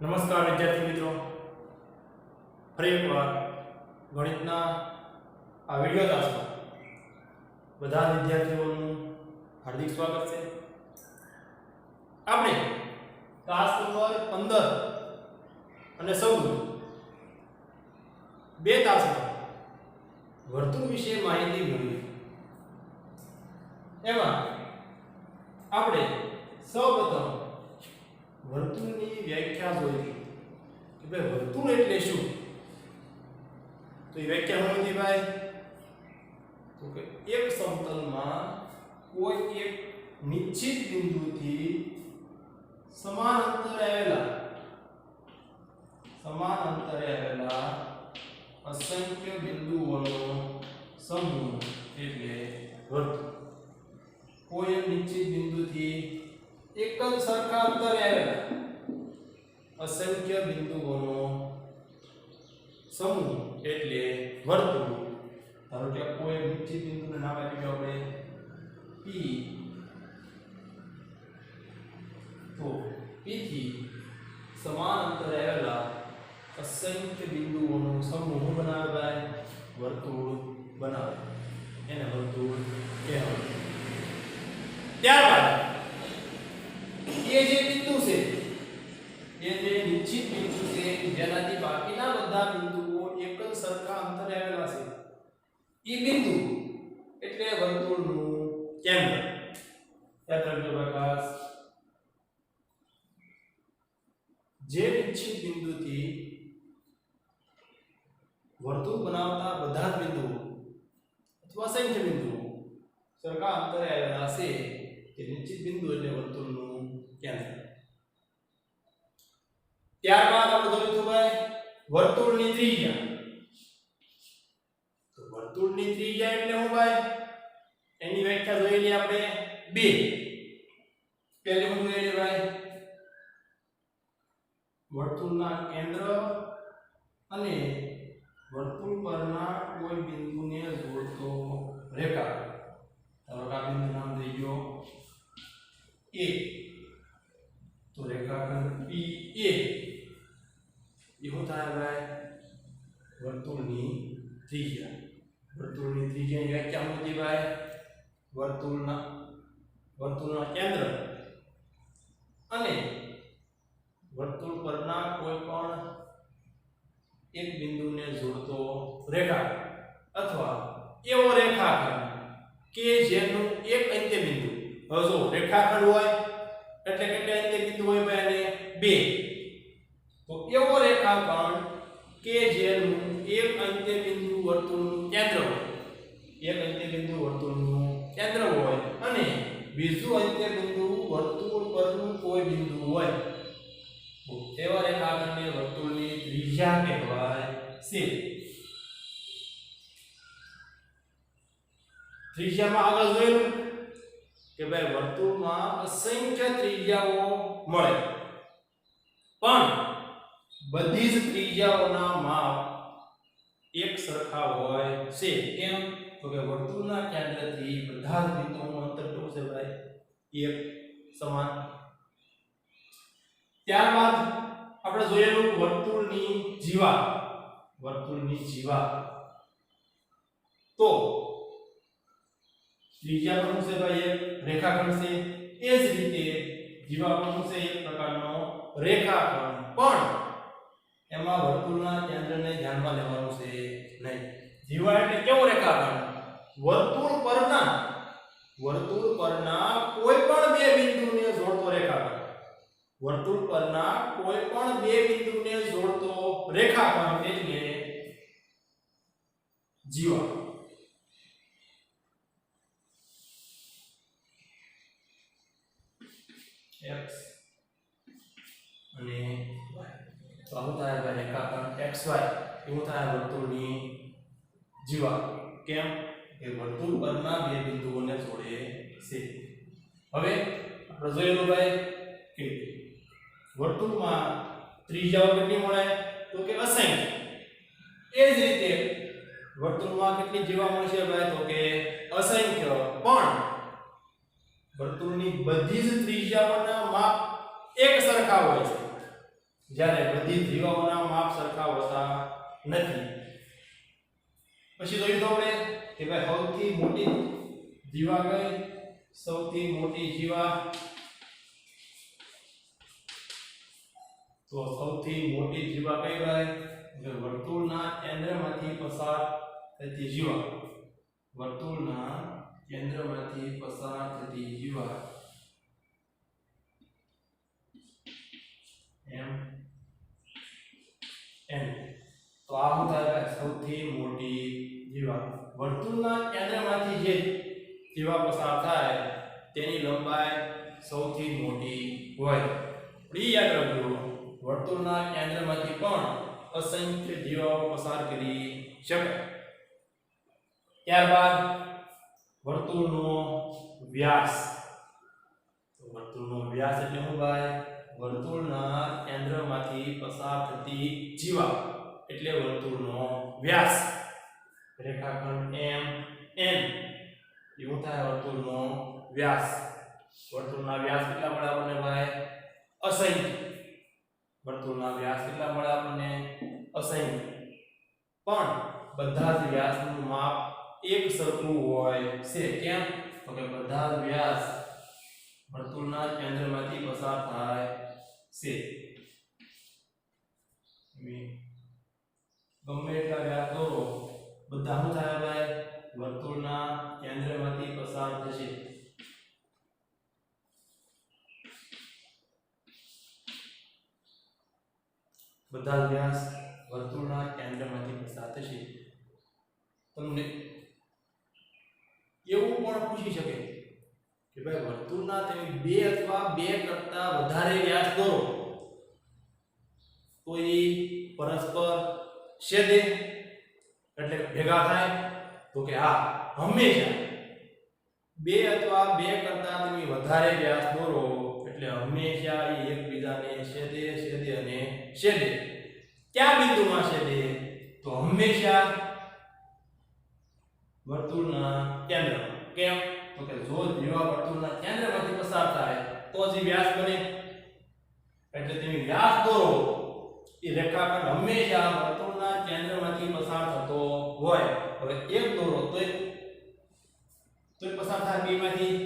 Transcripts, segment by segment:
નમસ્કાર વિદ્યાર્થી મિત્રો, ફરી એકવાર ગણિતના આ વિડિયો ક્લાસમાં બધા વિદ્યાર્થીઓનું હાર્દિક સ્વાગત છે. આપણે ક્લાસ નંબર 15 અને 16 બે તાસમાં વર્તુળ વિશે માહિતી મેળવી. એમાં આપણે સૌપ્રથમ વર્તુળની વ્યાખ્યા જોઈ કે ભાઈ વર્તુળ એટલે શું. તો એ વ્યાખ્યા શું હતી ભાઈ? તો કે એક સમતલમાં કોઈ એક નિશ્ચિત બિંદુથી સમાન અંતરે આવેલા અસંખ્ય બિંદુઓનો સમૂહ એટલે વર્તુળ. કોઈ એક નિશ્ચિત બિંદુથી એક જ સરખા અંતરે આવેલા અસંખ્ય બિંદુઓનો સમૂહ એટલે વર્તુળ. ધારો કે કોઈ નિશ્ચિત બિંદુનું નામ આપી દો આપણે P. તો P થી સમાન અંતરે આવેલા અસંખ્ય બિંદુઓનો સમૂહ બનાવે, વર્તુળ બનાવે. એને વર્તુળ કહેવાય. ત્યારબાદ એ જે બિંદુ છે, એ જે નિશ્ચિત બિંદુ છે જેનાથી બાકીના બધા બિંદુઓ એક જ સરખા અંતરે આવેલા છે, એ બિંદુ એટલે વર્તુળનું કેન્દ્ર. યાદ રાખજો પ્રકાશ. જે નિશ્ચિત બિંદુથી વર્તુળ બનાવતા બધા જ બિંદુઓ અથવા અસંખ્ય બિંદુઓ સરખા અંતરે આવેલા છે, તે નિશ્ચિત બિંદુ એટલે વર્તુળનું કેન્દ્ર. ત્યારબાદ આપણે જોઈશું ભાઈ વર્તુળની ત્રિજ્યા. તો વર્તુળની ત્રિજ્યા એટલે શું ભાઈ? એની વ્યાખ્યા જોઈ લઈએ આપણે બે. પહેલું શું જોઈ લઈએ ભાઈ? વર્તુળના કેન્દ્ર અને વર્તુળ પરના કોઈ બિંદુને જોડતો રેખાખંડ. ધારો કે આ બિંદુનું નામ દઈ ગયો A. તો રેખાખંડ PA એ શું થાય ભાઈ? વર્તુળની ત્રિજ્યા. વર્તુળની ત્રિજ્યાની વ્યાખ્યા શું હતી ભાઈ? વર્તુળના કેન્દ્ર અને વર્તુળ પરના કોઈ પણ એક બિંદુને જોડતો રેખાખંડ અથવા એવો રેખાખંડ કે જેનું એક અંત્ય બિંદુ. હવે જો રેખાખંડ હોય એટલે કેટલા અંત્ય બિંદુ હોય ભાઈ? અને બે. તો એવો રેખાખંડ કે જેનું એક અંત્ય બિંદુ વર્તુળનું કેન્દ્ર હોય, એક અંત્ય બિંદુ વર્તુળનું કેન્દ્ર હોય અને બીજું અંત્ય બિંદુ વર્તુળ પરનું કોઈ બિંદુ હોય, તો એવા રેખાખંડને વર્તુળની ત્રિજ્યા કહેવાય છે. ત્રિજ્યામાં આગળ જોયું કે ભાઈ વર્તુળમાં અસંખ્ય ત્રિજ્યાઓ મળે, પણ બધી જ ત્રિજ્યાઓના માપ એક સરખા હોય છે. કેમ? તો કે વર્તુળના કેન્દ્રથી બધા જ બિંદુઓનું અંતર કેટલું છે ભાઈ? એક સમાન. ત્યારબાદ આપણે જોયેલું વર્તુળની જીવા. વર્તુળની જીવા તો ત્રિજ્યા પણ છે ભાઈ એક રેખાખંડ છે, એ જ રીતે જીવા પણ છે એક પ્રકારનો રેખાખંડ, પણ એમાં વર્તુળના કેન્દ્રને ધ્યાનમાં લેવાનું છે નહીં. જીવા એટલે કેવો રેખાખંડ? વર્તુળ પરના કોઈ પણ બે બિંદુને જોડતો રેખાખંડ. વર્તુળ પરના કોઈ પણ બે બિંદુને જોડતો રેખાખંડ એટલે જીવા. x અને y. તો આવું થાય ભાઈ રેખાખંડ xy એવું થાય વર્તુળની જીવા. કેમ? કે વર્તુળ પરના બે બિંદુઓને જોડે છે. હવે આપણે જોયેલું ભાઈ કે વર્તુળમાં ત્રિજ્યાઓ કેટલી મળે? તો કે અસંખ્ય. એ જ રીતે વર્તુળમાં કેટલી જીવા મળશે ભાઈ? તો કે અસંખ્ય. પણ વર્તુળની બધી જ ત્રિજ્યાઓના માપ એક સરખા હોય છે. જ્યારે બધી જીવાઓના માપ સરખા હોતા નથી. પછી જોયું તો આપણે કે ભાઈ સૌથી મોટી જીવા કઈ? સૌથી મોટી જીવા તો સૌથી મોટી જીવા કઈ ભાઈ? એટલે વર્તુળના કેન્દ્રમાંથી પસાર થતી જીવા. વર્તુળના કેન્દ્રમાંથી પસાર થતી જીવા એમ એમ. તો આ શું થાય ભાઈ? સૌથી મોટી જીવા. વર્તુળના કેન્દ્રમાંથી જે જીવા પસાર થાય તેની લંબાઈ સૌથી મોટી હોય. એ યાદ રાખજો, વર્તુળના કેન્દ્રમાંથી પણ અસંખ્ય જીવાઓ પસાર કરી શકાય. ત્યારબાદ વર્તુળનો વ્યાસ. તો વર્તુળનો વ્યાસ એટલે શું ભાઈ? વર્તુળના કેન્દ્રમાંથી પસાર થતી જીવા એટલે વર્તુળનો વ્યાસ. રેખાખંડ એમ એન એવું થાય વર્તુળનો વ્યાસ. વર્તુળના વ્યાસ કેટલા મળે આપણને ભાઈ? અસંખ્ય. વર્તુળના વ્યાસ કેટલા મળે આપણને? અસંખ્ય. પણ બધા જ વ્યાસનું માપ એક સરખું હોય છે. કેમ? તો કે બધા જ વ્યાસ વર્તુળના કેન્દ્રમાંથી પસાર થાય છે. ગમે એટલા વ્યાસ દોરો, બધા શું થાય ભાઈ? વર્તુળના કેન્દ્રમાંથી પસાર થશે. બધા જ વ્યાસ વર્તુળના કેન્દ્રમાંથી પસાર થશે. તમને એવું પણ પૂછી શકે કે ભાઈ વર્તુળના તમે બે અથવા બે કરતા વધારે વ્યાસ દોરો તો એ પરસ્પર છેદે એટલે ભેગા થાય? તો કે હા, હંમેશા બે અથવા બે કરતા તમે વધારે વ્યાસ દોરો એટલે હંમેશા એ એકબીજાને છેદે અને છેદે. ક્યાં બિંદુમાં છેદે? તો હંમેશા વર્તુળના કેન્દ્રમાં. કેમ? તો કે જો જીવા વર્તુળના કેન્દ્રમાંથી પસાર થાય તો જ વ્યાસ બને. એટલે તમે વ્યાસ દોરો એ રેખાખંડ હંમેશા વર્તુળના કેન્દ્રમાંથી પસાર થતો હોય. હવે એક દોરો તોય પસાર થાય બેમાંથી,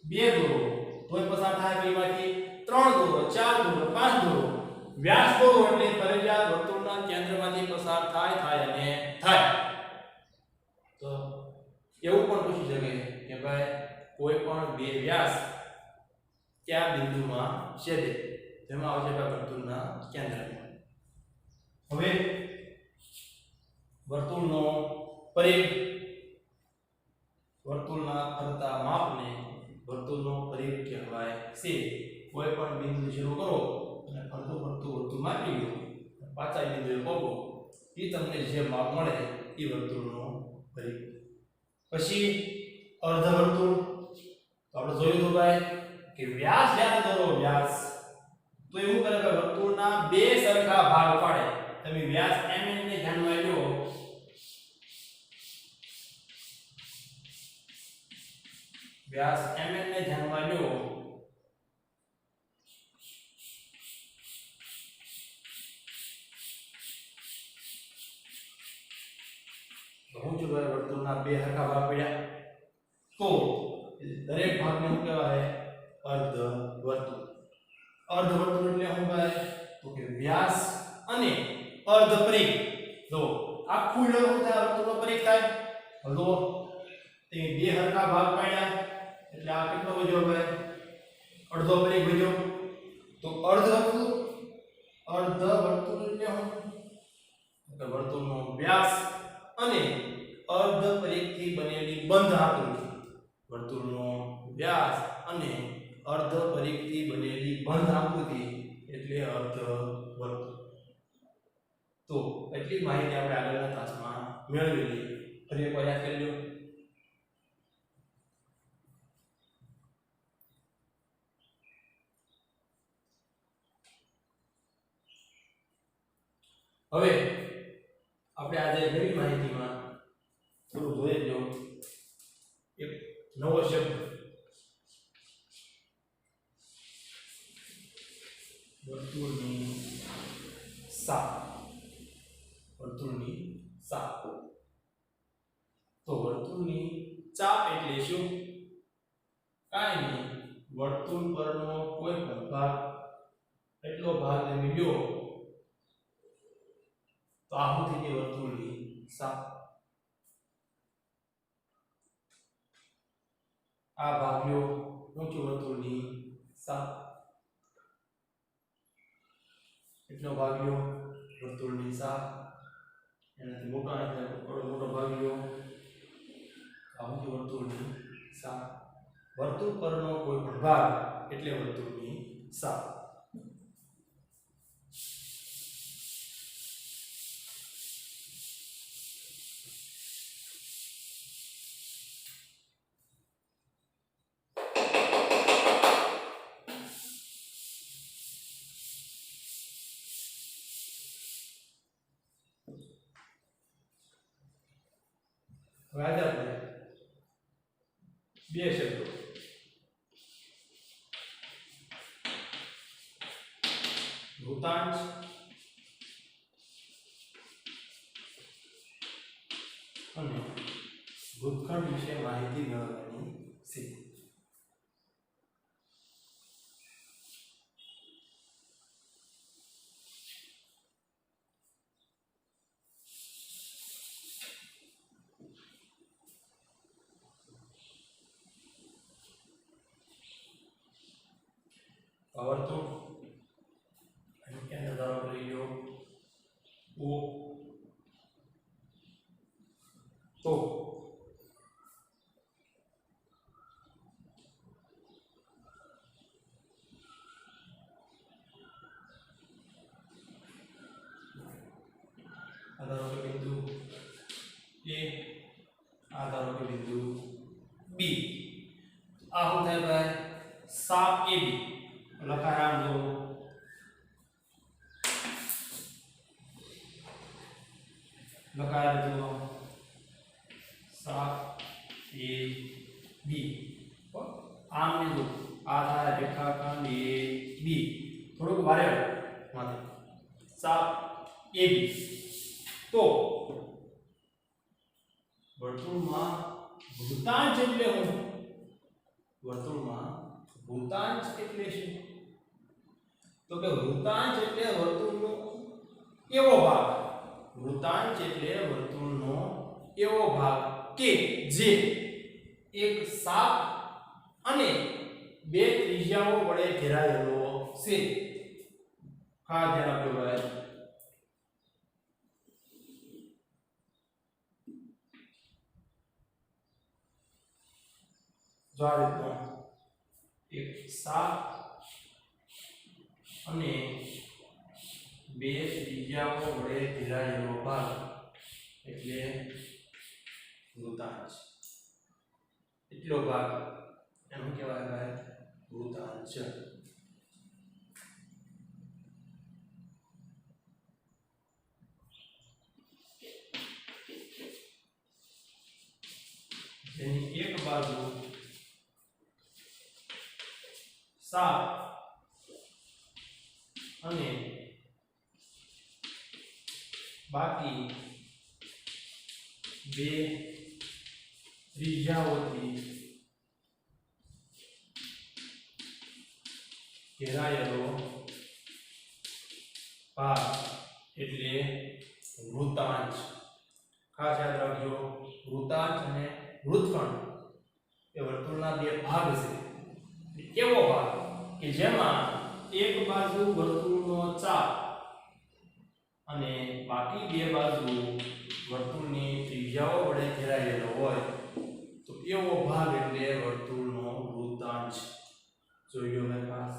બે દોરો તોય પસાર થાય બેમાંથી, ત્રણ દોરો, ચાર દોરો, પાંચ દોરો. વ્યાસ દોરો એટલે ફરજિયાત વર્તુળના કેન્દ્રમાંથી પસાર થાય અને થાય. તો એવું પણ પૂછી શકે કે ભાઈ કોઈ પણ બે વ્યાસ કયા બિંદુમાં છેદે? તેમાં આવશે વર્તુળના કેન્દ્રમાં. હવે વર્તુળનો પરિઘ. વર્તુળના ફરતા માપને વર્તુળનો પરિઘ કહેવાય છે. કોઈ પણ બિંદુ શરૂ કરો અને ફરતું વર્તુળ માપી લો, પાછા બિંદુએ પહોંચો, એ તમને જે માપ મળે એ વર્તુળનો પરિઘ. પછી અર્ધવર્તુળ. તો આપણે જોયું તો ભાઈ કે વ્યાસ જ્યારે દોરો વ્યાસ તો એવું કરે કે વર્તુળના બે સરખા ભાગ પાડે. તમે વ્યાસ mn ને ધ્યાનમાં લો. વ્યાસ mn ને ધ્યાનમાં લો તો હું જો વર્તુળના બે સરખા ભાગ પડ્યા તો દરેક ભાગને શું કહેવાય? અર્ધવર્તુળ. અર્ધવર્તુળ એટલે શું ભાઈ? તો કે વ્યાસ અને અર્ધ પરિઘ. જો આખું શું થાય? વર્તુળનો પરિઘ થાય. જો તે બે સરખા ભાગ પાડ્યા એટલે આ કેટલો વધ્યો ભાઈ? અડધો પરિઘ વધ્યો. તો અર્ધવર્તુળ એટલે શું? તો વર્તુળનો વ્યાસ અને અર્ધ પરિઘથી બનેલી બંધ આકૃતિ. વર્તુળનો વ્યાસ અને અર્ધ પરિઘથી બનેલી બંધ આકૃતિ એટલે અર્ધવર્તુળ. તો એટલી માહિતી આપણે આગળના ક્લાસમાં મેળવેલી. ફરી એકવાર યાદ કરી લો. હવે આપણે આજે નવી માહિતીમાં થોડું જોઈએ જો એક નવો શબ્દ વર્તુળની સાપ, વર્તુળની સાપ. તો વર્તુળની ચાપ એટલે શું? કાંઈ નહીં, વર્તુળ પરનો કોઈ પણ ભાગ એટલો ભાગ લઈ લ્યો તો આ શું થઈ ગઈ? વર્તુળની સાપ. આ ભાગ લ્યો શું થયું? વર્તુળની સાપ. એટલો ભાગ લ્યો વર્તુળની સાપ. એનાથી મોટો મોટો ભાગ લ્યો આ શું થયું? વર્તુળની સાપ. વર્તુળ પરનો કોઈ પણ ભાગ એટલે વર્તુળની સાપ. હવે આજે આપણે બે શબ્દો વૃત્તાંશ અને વૃત્તખંડ વિશે માહિતી મેળવવાની શીખ. વર્તુળ અને કેન્દ્ર ધારો કરી લો O, તો આ ધારો કે બિંદુ A, આ ધારો કે બિંદુ B. આ શું થાય ભાઈ? સાપ AB. લખાય આમ જો લખાય જો સાપ A B. આમ ને જો આ થાય રેખાખંડ A B. થોડુંક ભારે માથે સાપ AB. તો વર્તુળમાં વૃત્તાંશ એટલે શું? વર્તુળમાં વૃત્તાંશ એટલે શું? તો કે વૃત્તાંશ એટલે વર્તુળનો એવો ભાગ. વૃત્તાંશ એટલે વર્તુળનો એવો ભાગ કે જે એક સાપ અને બે ત્રિજ્યાઓ વડે ઘેરાયેલો છે. ખાસ ધ્યાન આપજો ભાઈ. જો આ રીતનો એક સાપ અને બે ત્રિજ્યાઓ વડે ઘેરાયેલો ભાગ એટલે વૃત્તાંશ. એટલો ભાગ એમ કહેવાય ભાઈ વૃત્તાંશ. જેની એક બાજુ સાપ અને બાકી બે ત્રિજ્યાઓથી ઘેરાયેલો ભાગ એટલે વૃત્તાંશ. ખાસ યાદ રાખજો, વૃત્તાંશ અને વૃત્તખંડ એ વર્તુળના બે ભાગ છે. એવો ભાગ કે જેમાં એક બાજુ વર્તુળનો ચાપ અને બાકી બે બાજુ વર્તુળની ત્રિજ્યાઓ વડે ઘેરાયેલો હોય તો એવો ભાગ એટલે વર્તુળનો વૃત્તાંશ. જોઈ લો મેં ખાસ.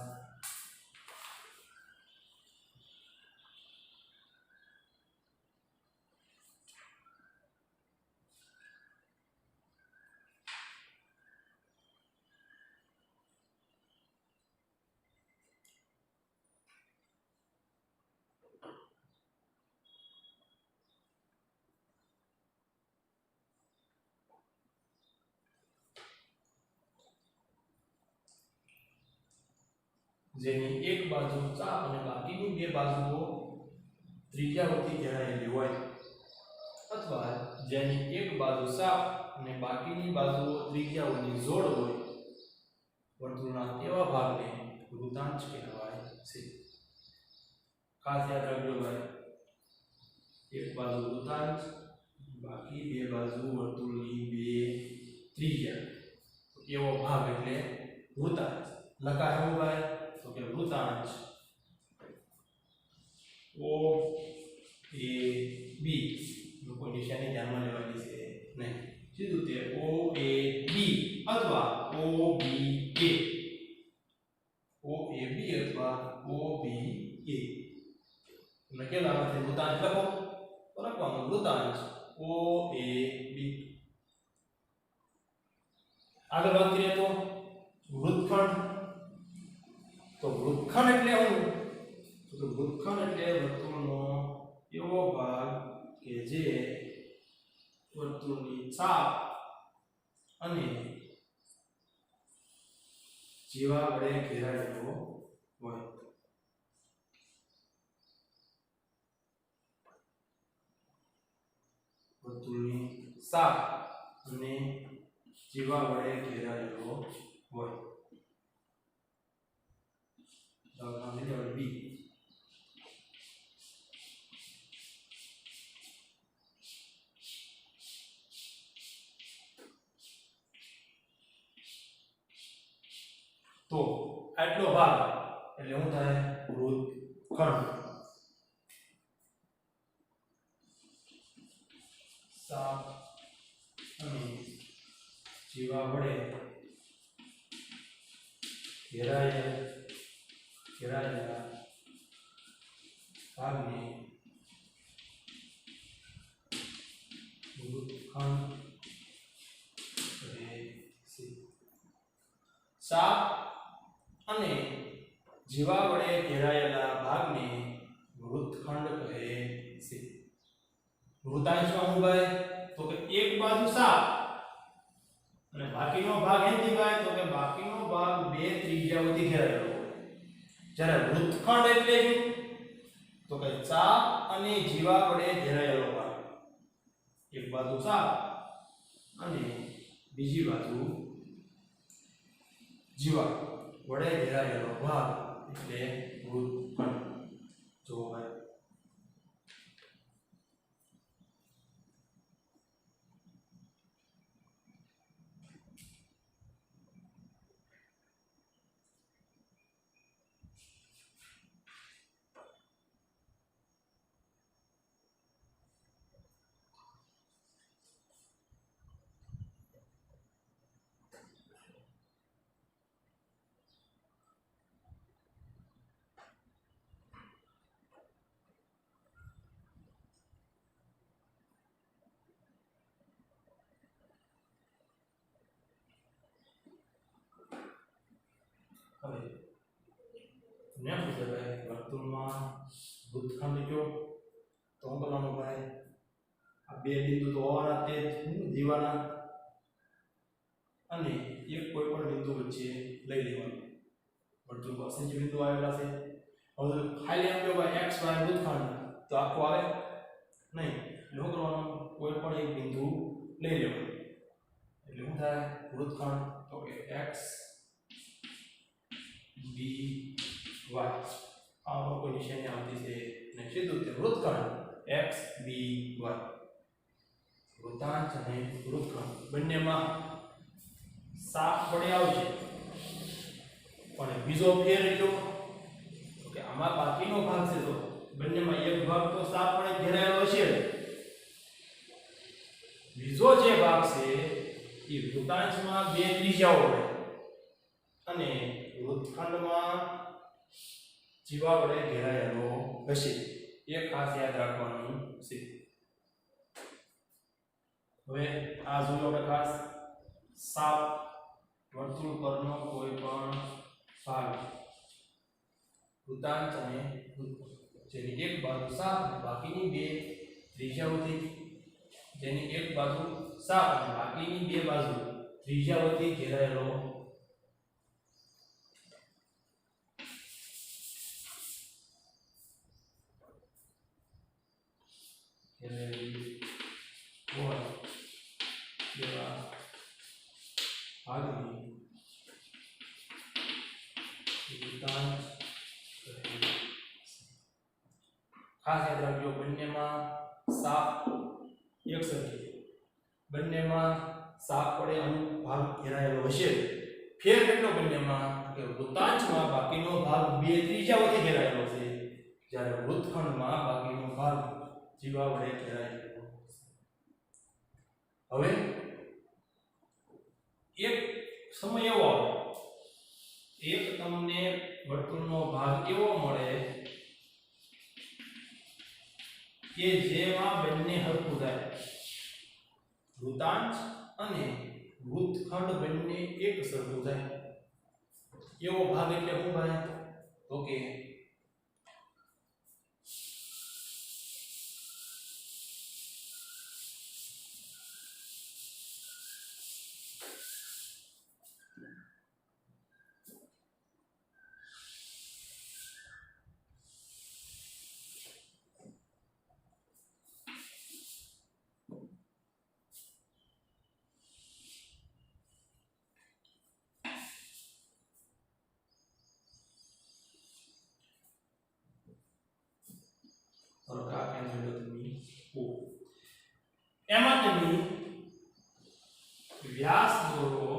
જેની એક બાજુ ચાપ અને બાકીની બે બાજુઓ ત્રિજ્યાઓથી ઘેરાયેલી હોય અથવા જેની એક બાજુ સાપ અને બાકીની બાજુઓ ત્રિજ્યાઓની જોડ હોય વર્તુળના એવા ભાગને વૃત્તાંશ કહેવાય છે. ખાસ યાદ રાખજો ભાઈ, એક બાજુ વૃત્તાંશ, બાકી બે બાજુ વર્તુળની બે ત્રિજ્યા, એવો ભાગ એટલે વૃત્તાંશ. લખાય શું ભાઈ? તો કે વૃત્તાંશ ઓ એ બી લોકો નિશાની ધ્યાનમાં લેવાની છે નહીં. સીધું તે ઓ એ બી અથવા ઓ બી એ, ઓ એ બી અથવા ઓ બી એ. તમને કેમ લાગે છે? વૃત્તાંશ લખો તો લખવાનું વૃત્તાંશ ઓ એ બી. આગળ વાત કરીએ તો વૃત્તખંડ. તો વૃત્તખંડ એટલે શું? તો વૃત્તખંડ એટલે વર્તુળનો એવો ભાગ કે જે વર્તુળની ચાપ અને જીવા વડે ઘેરાયેલો હોય. વર્તુળની ચાપ અને જીવા વડે ઘેરાયેલો હોય. દાખલા નંબર બી. તો આટલો ભાગ એટલે શું થાય? વૃત્તખંડ. ચાપ અને જીવા વડે ઘેરાયેલા ભાગને વૃત્તખંડ કહે છે. ચાપ અને જીવા વડે ઘેરાયેલા ભાગને વૃત્તખંડ કહે છે. વૃત્તાંશમાં શું ભાઈ? તો કે એક બાજુ ચાપ અને બાકીનો ભાગ એથી ભાઈ તો કે બાકીનો ભાગ બે ત્રિજ્યાઓથી ઘેરાયેલો હોય. જ્યારે વૃત્તખંડ એટલે શું? તો કે ચાપ અને જીવા વડે ઘેરાયેલો ભાગ. એક બાજુ ચાપ અને બીજી બાજુ જીવા વડે ઘેરાયેલો ભાગ એટલે વૃત્તખંડ. જો ભાઈ હવે ને પૂછે ભાઈ વર્તુળમાં વૃત્તખંડ કયો? તો હું કરવાનું ભાઈ? આ બે બિંદુ તો હોવાના તે જીવાના અને એક કોઈ પણ બિંદુ વચ્ચે લઈ લેવાનું. વર્તુળ પાસે જે બિંદુ આવેલા છે, હવે ખાલી એમ કહો ભાઈ x y વૃત્તખંડ તો આખું આવે નહીં. એટલે શું કરવાનું? કોઈ પણ એક બિંદુ લઈ લેવાનું. એટલે શું થાય? વૃત્તખંડ તો કે x b y. આનો કોઈ નિશાની આવતી છે ને સીધું તે વૃત્તખંડ x b y. વૃત્તાંશ અને વૃત્તખંડ બંનેમાં સાપ વડે આવશે, પણ બીજો ફેર એટલો કે આમાં બાકીનો ભાગ છે તો બંનેમાં એક ભાગ તો સાપ વડે ઘેરાયેલો છે, બીજો જે ભાગ છે એ વૃત્તાંશમાં બે ત્રિજ્યાઓ હોય અને વૃત્તખંડમાં જીવા વડે ઘેરાયેલો હશે. એ ખાસ યાદ રાખવાનું છે. હવે આ જોયો આપણે ખાસ. સાપ વર્તુળ પરનો કોઈ પણ ભાગ વૃત્તાંશ અને જેની એક બાજુ સાપ અને બાકીની બે ત્રિજ્યાઓથી, જેની એક બાજુ સાપ અને બાકીની બે બાજુ ત્રિજ્યાઓથી ઘેરાયેલો ઘેરાયેલી હોય તેવા ભાગની વૃત્તાંશ કહે છે. ખાસ યાદ રાખજો, બંનેમાં સાપ એક સરખી, બંનેમાં સાપ પડે અમુક ભાગ ઘેરાયેલો હશે. ફેર કેટલો બંનેમાં કે વૃત્તાંશમાં બાકીનો ભાગ 2/3 ઘેરાયેલો છે, જ્યારે વૃત્તખંડમાં બાકીનો ભાગ જીવા વડે ઘેરાયેલો છે. હવે એક સમય એવો આવે, એક તમને વર્તુળનો ભાગ એવો મળે કે જેમાં બંને હરખું થાય, વૃત્તાંશ અને વૃત્તખંડ બંને એક સરખું થાય. એવો ભાગ એટલે શું ભાઈ? તો કે સરખા કેન્દ્રગતની ઓ, એમાં તમે વ્યાસ દોરો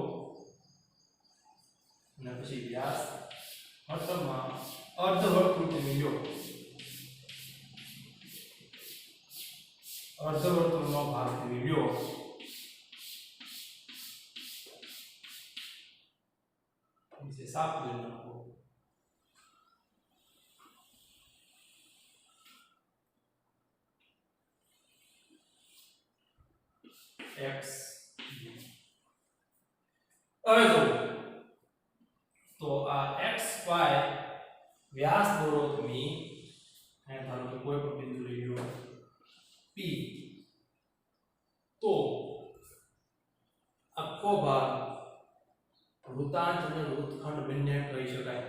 અને પછી વ્યાસ અંતમાં અર્ધવર્તુળ તમે લો. અર્ધવર્તુળનો ભાગ તમે લો. इसे साफ कर नाखो. x હવે જો તો આ x y વ્યાસ દોરો તમે, અહીં ધારો કે કોઈ પણ બિંદુ લઈ લો p, તો આખો ભાગ વૃત્તાંશ અને વૃત્તખંડ બંને કહી શકાય.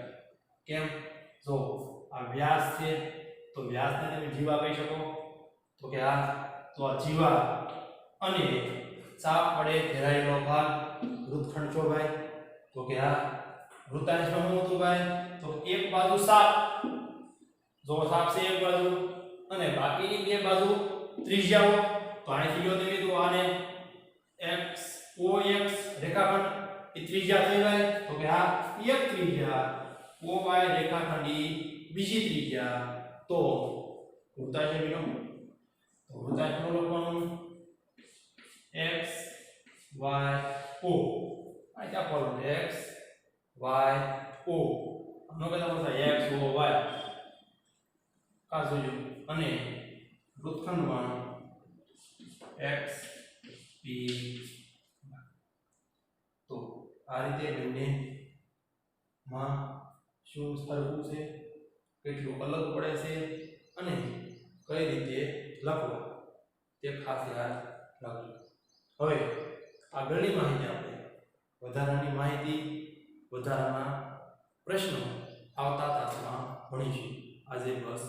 કેમ? જો આ વ્યાસ છે તો વ્યાસને તમે જીવા કહી શકો, તો કે આ તો આ જીવા અને ચાપ વડે ઘેરાયેલો ભાગ વૃત્તખંડ છો ભાઈ, તો કે આ વૃત્તાંશમાં શું હતું ભાઈ? તો એક બાજુ સાપ, જો સાપ છે એક બાજુ અને બાકીની બે બાજુ ત્રિજ્યાઓ. તો અહીંથી લો તમે, તો આને x ox રેખાખંડ એ ત્રિજ્યા થઈ જાય, તો કે આ એક ત્રિજ્યા, OY રેખાખંડ ઈ બીજી ત્રિજ્યા. તો વૃત્તાંશ મેળવો, તો વૃત્તાંશમાં લખવાનું x y o, આ ક્યાં પડવાનું x y o, આનો કદાચ થાય x o y કા જોજો, અને વૃત્તખંડમાં x p. તો આ રીતે બંને માં શું સરખું છે, કેટલું અલગ પડે છે અને કઈ રીતે લખવું તે ખાસ યાદ રાખજો. હવે આગળની માહિતી આપણે વધારાની માહિતી, વધારાના પ્રશ્નો આવતા તાસમાં ભણીશું. આજે બસ